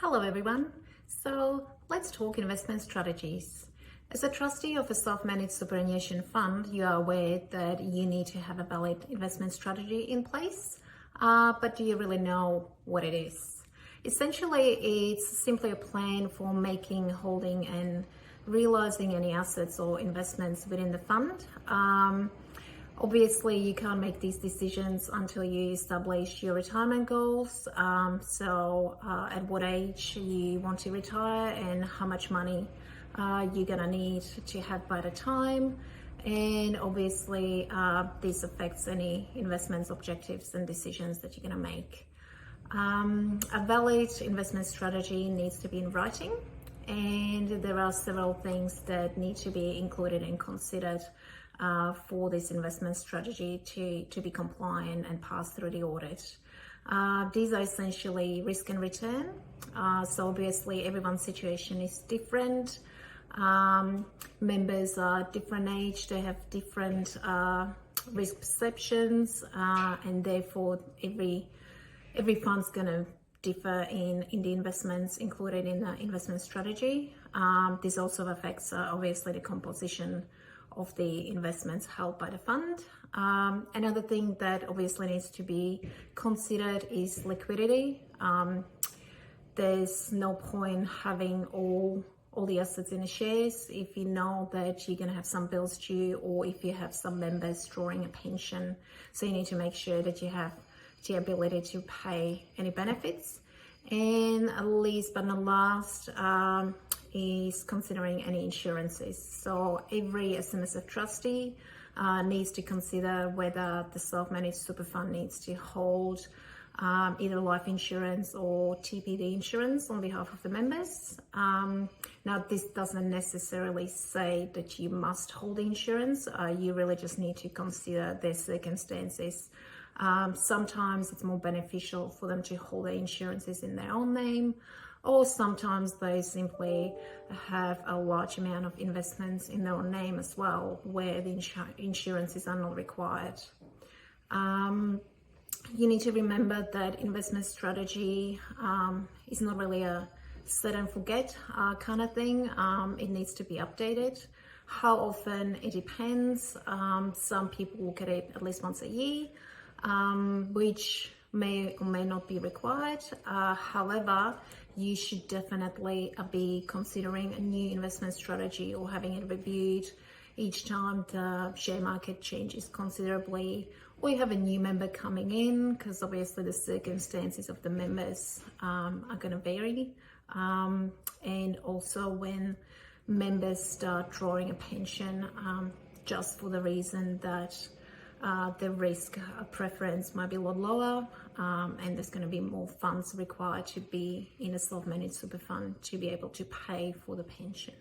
Hello everyone. So let's talk investment strategies. As a trustee of a self-managed superannuation fund, you are aware that you need to have a valid investment strategy in place, but do you really know what it is? Essentially, it's simply a plan for making, holding and realizing any assets or investments within the fund. Obviously, you can't make these decisions until you establish your retirement goals. At what age you want to retire and how much money you're gonna need to have by the time. And obviously, this affects any investments, objectives and decisions that you're gonna make. A valid investment strategy needs to be in writing, and there are several things that need to be included and considered for this investment strategy to be compliant and pass through the audit. These are essentially risk and return. So obviously everyone's situation is different. Members are different age, they have different risk perceptions, and therefore every fund's going to differ in the investments included in the investment strategy. This also affects obviously the composition of the investments held by the fund. Another thing that obviously needs to be considered is liquidity. There's no point having all the assets in the shares if you know that you're going to have some bills due, or if you have some members drawing a pension. So you need to make sure that you have the ability to pay any benefits. And least but not last, is considering any insurances. So every SMSF trustee needs to consider whether the self-managed super fund needs to hold either life insurance or TPD insurance on behalf of the members. Now, this doesn't necessarily say that you must hold insurance. You really just need to consider their circumstances. Sometimes it's more beneficial for them to hold their insurances in their own name, or sometimes they simply have a large amount of investments in their own name as well, where the insurances are not required. You need to remember that investment strategy is not really a set and forget kind of thing. It needs to be updated. How often? It depends. Some people look at it at least once a year, which may or may not be required. However, you should definitely be considering a new investment strategy or having it reviewed each time the share market changes considerably, or you have a new member coming in, because obviously the circumstances of the members are going to vary. And also when members start drawing a pension just for the reason that the risk preference might be a lot lower, and there's going to be more funds required to be in a self-managed super fund to be able to pay for the pension.